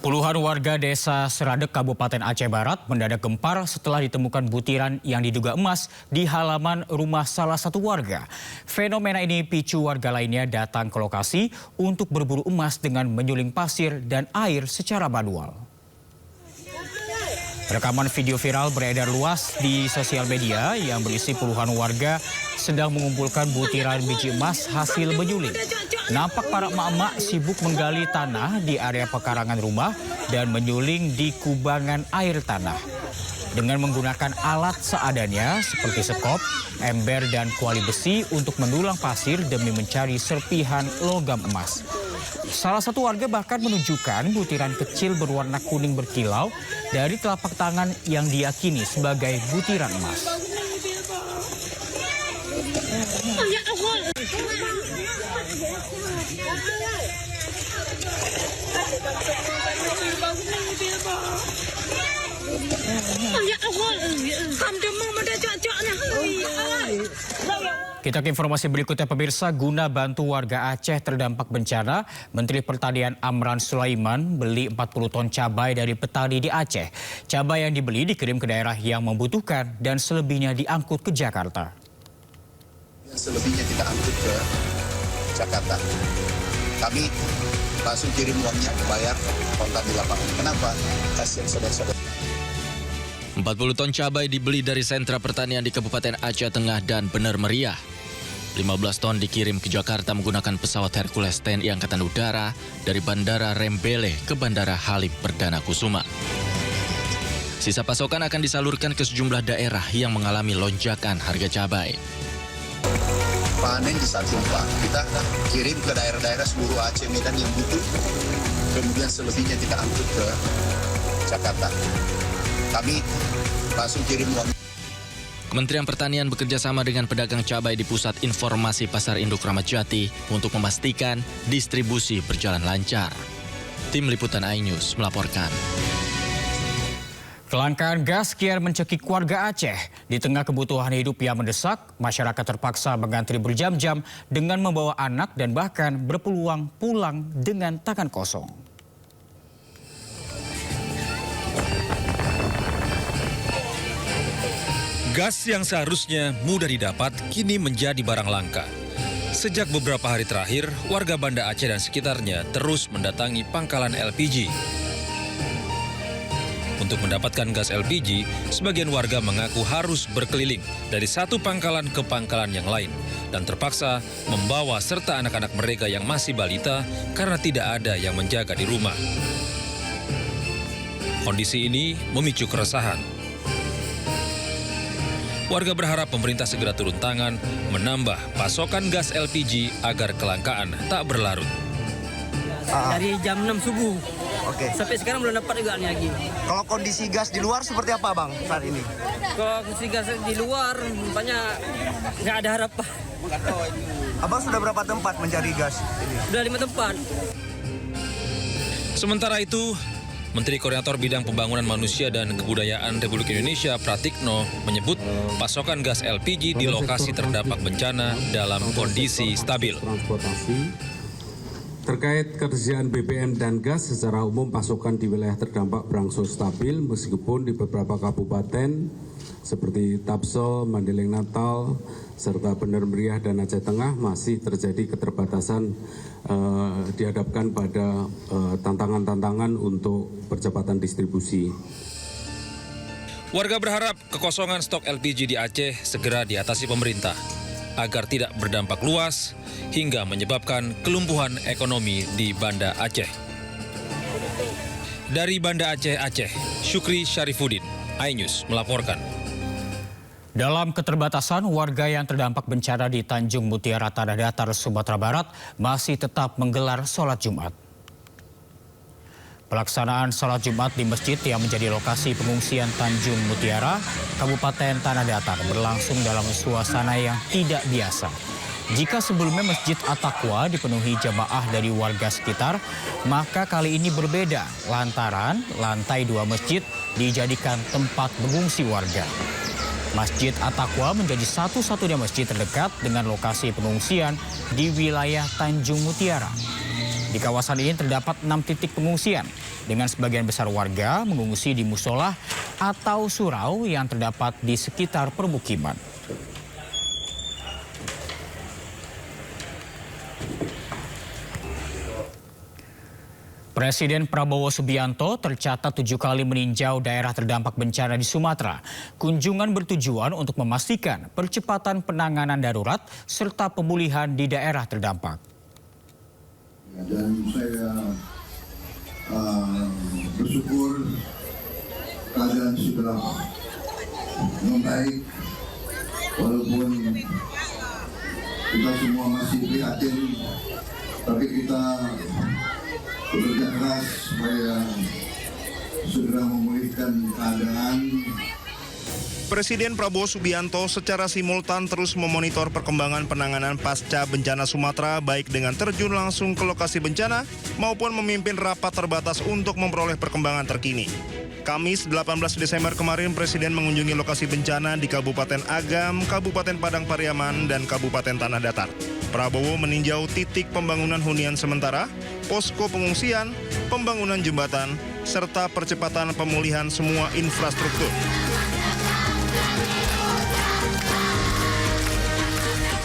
Puluhan warga desa Seradek, Kabupaten Aceh Barat mendadak gempar setelah ditemukan butiran yang diduga emas di halaman rumah salah satu warga. Fenomena ini picu warga lainnya datang ke lokasi untuk berburu emas dengan menyuling pasir dan air secara manual. Rekaman video viral beredar luas di sosial media yang berisi puluhan warga sedang mengumpulkan butiran biji emas hasil menyuling. Nampak para emak-emak sibuk menggali tanah di area pekarangan rumah dan menyuling di kubangan air tanah. Dengan menggunakan alat seadanya seperti sekop, ember, dan kuali besi untuk mendulang pasir demi mencari serpihan logam emas. Salah satu warga bahkan menunjukkan butiran kecil berwarna kuning berkilau dari telapak tangan yang diyakini sebagai butiran emas. Kita ke informasi berikutnya, pemirsa. Guna bantu warga Aceh terdampak bencana, Menteri Pertanian Amran Sulaiman beli 40 ton cabai dari petani di Aceh. Cabai yang dibeli dikirim ke daerah yang membutuhkan dan selebihnya diangkut ke Jakarta. Selebihnya kita angkut ke Jakarta. Kami langsung kirim uangnya, bayar kontak di lapangan. Kenapa? Kasihan saudara-saudara. 40 ton cabai dibeli dari sentra pertanian di Kabupaten Aceh Tengah dan Bener Meriah. 15 ton dikirim ke Jakarta menggunakan pesawat Hercules TNI Angkatan Udara dari Bandara Rembele ke Bandara Halim Perdana Kusuma. Sisa pasokan akan disalurkan ke sejumlah daerah yang mengalami lonjakan harga cabai. Panen di saat gempa, kita kirim ke daerah-daerah seluruh Aceh Medan yang butuh. Kemudian selebihnya kita angkut ke Jakarta. Kami langsung kirim uang. Kementerian Pertanian bekerja sama dengan pedagang cabai di Pusat Informasi Pasar Induk Ramat Jati untuk memastikan distribusi berjalan lancar. Tim Liputan iNews melaporkan. Kelangkaan gas kian mencekik warga Aceh. Di tengah kebutuhan hidup yang mendesak, masyarakat terpaksa mengantri berjam-jam dengan membawa anak dan bahkan berpeluang pulang dengan tangan kosong. Gas yang seharusnya mudah didapat kini menjadi barang langka. Sejak beberapa hari terakhir, warga Banda Aceh dan sekitarnya terus mendatangi pangkalan LPG. Untuk mendapatkan gas LPG, sebagian warga mengaku harus berkeliling dari satu pangkalan ke pangkalan yang lain dan terpaksa membawa serta anak-anak mereka yang masih balita karena tidak ada yang menjaga di rumah. Kondisi ini memicu keresahan. Warga berharap pemerintah segera turun tangan menambah pasokan gas LPG agar kelangkaan tak berlarut. Dari jam 6 subuh. Oke. Sampai sekarang belum dapat juga lagi. Kalau kondisi gas di luar seperti apa, Bang, saat ini? Kalau kondisi gas di luar, banyak nggak ada harapan. Abang sudah berapa tempat mencari gas ini? Sudah 5 tempat. Sementara itu, Menteri Koordinator Bidang Pembangunan Manusia dan Kebudayaan Republik Indonesia Pratikno menyebut pasokan gas LPG di lokasi terdampak bencana dalam kondisi stabil. Terkait ketersediaan BBM dan gas secara umum, pasokan di wilayah terdampak berangsur stabil meskipun di beberapa kabupaten seperti Tapsel, Mandeling Natal, serta Bener Meriah dan Aceh Tengah masih terjadi keterbatasan dihadapkan pada tantangan-tantangan untuk percepatan distribusi. Warga berharap kekosongan stok LPG di Aceh segera diatasi pemerintah agar tidak berdampak luas hingga menyebabkan kelumpuhan ekonomi di Banda Aceh. Dari Banda Aceh, Syukri Syarifuddin, iNews melaporkan. Dalam keterbatasan, warga yang terdampak bencana di Tanjung Mutiara Tanah Datar, Sumatera Barat masih tetap menggelar sholat Jumat. Pelaksanaan sholat Jumat di masjid yang menjadi lokasi pengungsian Tanjung Mutiara, Kabupaten Tanah Datar berlangsung dalam suasana yang tidak biasa. Jika sebelumnya Masjid At-Taqwa dipenuhi jamaah dari warga sekitar, maka kali ini berbeda lantaran lantai 2 masjid dijadikan tempat mengungsi warga. Masjid At-Taqwa menjadi satu-satunya masjid terdekat dengan lokasi pengungsian di wilayah Tanjung Mutiara. Di kawasan ini terdapat 6 titik pengungsian, dengan sebagian besar warga mengungsi di musola atau surau yang terdapat di sekitar permukiman. Presiden Prabowo Subianto tercatat 7 kali meninjau daerah terdampak bencana di Sumatera. Kunjungan bertujuan untuk memastikan percepatan penanganan darurat serta pemulihan di daerah terdampak. Dan saya bersyukur keadaan sudah membaik, walaupun kita semua masih prihatin, tapi kita bekerja keras supaya segera memulihkan keadaan. Presiden Prabowo Subianto secara simultan terus memonitor perkembangan penanganan pasca bencana Sumatera, baik dengan terjun langsung ke lokasi bencana maupun memimpin rapat terbatas untuk memperoleh perkembangan terkini. Kamis 18 Desember kemarin, Presiden mengunjungi lokasi bencana di Kabupaten Agam, Kabupaten Padang Pariaman, dan Kabupaten Tanah Datar. Prabowo meninjau titik pembangunan hunian sementara, posko pengungsian, pembangunan jembatan, serta percepatan pemulihan semua infrastruktur.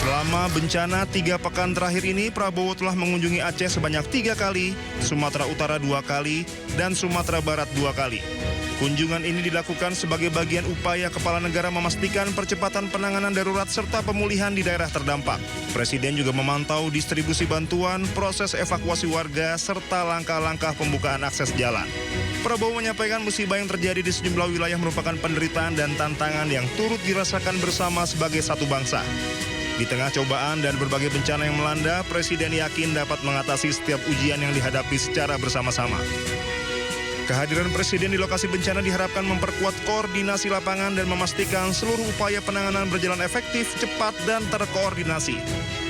Selama bencana 3 pekan terakhir ini, Prabowo telah mengunjungi Aceh sebanyak 3 kali, Sumatera Utara 2 kali, dan Sumatera Barat 2 kali. Kunjungan ini dilakukan sebagai bagian upaya Kepala Negara memastikan percepatan penanganan darurat serta pemulihan di daerah terdampak. Presiden juga memantau distribusi bantuan, proses evakuasi warga, serta langkah-langkah pembukaan akses jalan. Prabowo menyampaikan musibah yang terjadi di sejumlah wilayah merupakan penderitaan dan tantangan yang turut dirasakan bersama sebagai satu bangsa. Di tengah cobaan dan berbagai bencana yang melanda, Presiden yakin dapat mengatasi setiap ujian yang dihadapi secara bersama-sama. Kehadiran Presiden di lokasi bencana diharapkan memperkuat koordinasi lapangan dan memastikan seluruh upaya penanganan berjalan efektif, cepat, dan terkoordinasi.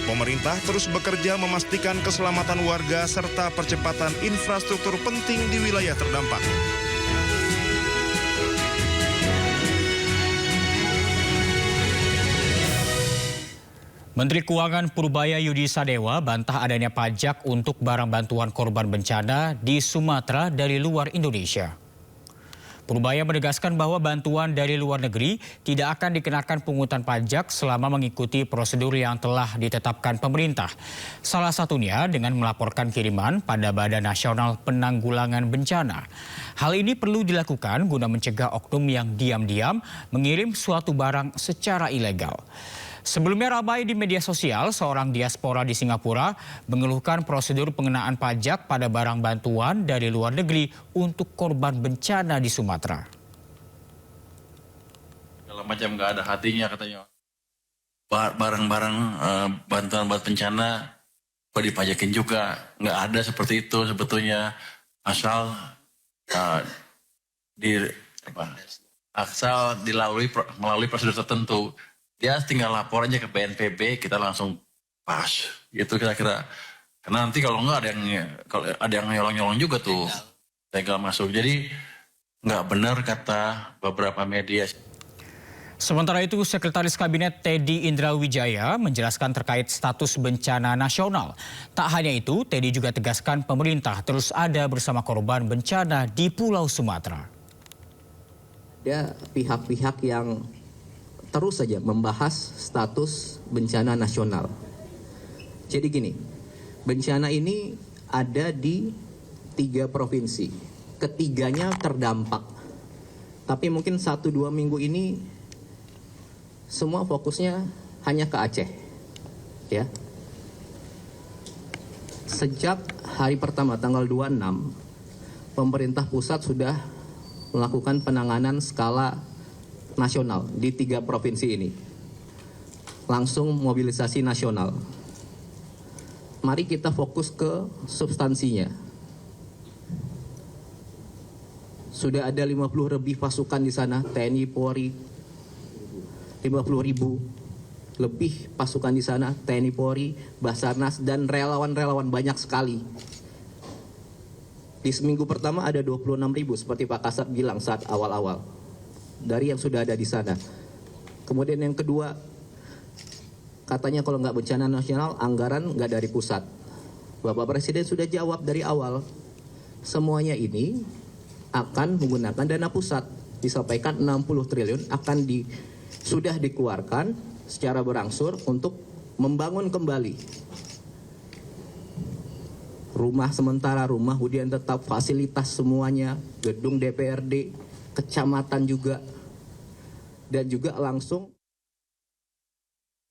Pemerintah terus bekerja memastikan keselamatan warga serta percepatan infrastruktur penting di wilayah terdampak. Menteri Keuangan Purbaya Yudi Sadewa bantah adanya pajak untuk barang bantuan korban bencana di Sumatera dari luar Indonesia. Purbaya menegaskan bahwa bantuan dari luar negeri tidak akan dikenakan pungutan pajak selama mengikuti prosedur yang telah ditetapkan pemerintah. Salah satunya dengan melaporkan kiriman pada Badan Nasional Penanggulangan Bencana. Hal ini perlu dilakukan guna mencegah oknum yang diam-diam mengirim suatu barang secara ilegal. Sebelumnya ramai di media sosial, seorang diaspora di Singapura mengeluhkan prosedur pengenaan pajak pada barang bantuan dari luar negeri untuk korban bencana di Sumatera. Kalau macam nggak ada hatinya katanya. Barang-barang bantuan buat bencana kok dipajakin juga. Nggak ada seperti itu sebetulnya. Asal melalui prosedur tertentu. Dia tinggal lapor aja ke BNPB, kita langsung pas. Gitu kira-kira. Karena nanti kalau nggak ada yang nyolong-nyolong juga tuh. Tinggal masuk. Jadi nggak benar kata beberapa media. Sementara itu, Sekretaris Kabinet Teddy Indrawijaya menjelaskan terkait status bencana nasional. Tak hanya itu, Teddy juga tegaskan pemerintah terus ada bersama korban bencana di Pulau Sumatera. Ada pihak-pihak yang terus saja membahas status bencana nasional. Jadi gini, bencana ini ada di 3 provinsi. Ketiganya terdampak. Tapi mungkin 1-2 minggu ini semua fokusnya hanya ke Aceh. Ya. Sejak hari pertama tanggal 26, pemerintah pusat sudah melakukan penanganan skala nasional di 3 provinsi ini. Langsung mobilisasi nasional. Mari kita fokus ke substansinya. Sudah ada 50 lebih pasukan di sana, TNI, Polri, 50.000 lebih pasukan di sana, TNI, Polri, Basarnas, dan relawan-relawan banyak sekali. Di seminggu pertama ada 26.000 seperti Pak Kasat bilang saat awal-awal. Dari yang sudah ada di sana. Kemudian yang kedua, katanya kalau nggak bencana nasional, anggaran nggak dari pusat. Bapak Presiden sudah jawab dari awal. semuanya ini akan menggunakan dana pusat. Disampaikan 60 triliun sudah dikeluarkan secara berangsur untuk membangun kembali rumah sementara, rumah hunian tetap, fasilitas semuanya, gedung DPRD, kecamatan juga, dan juga langsung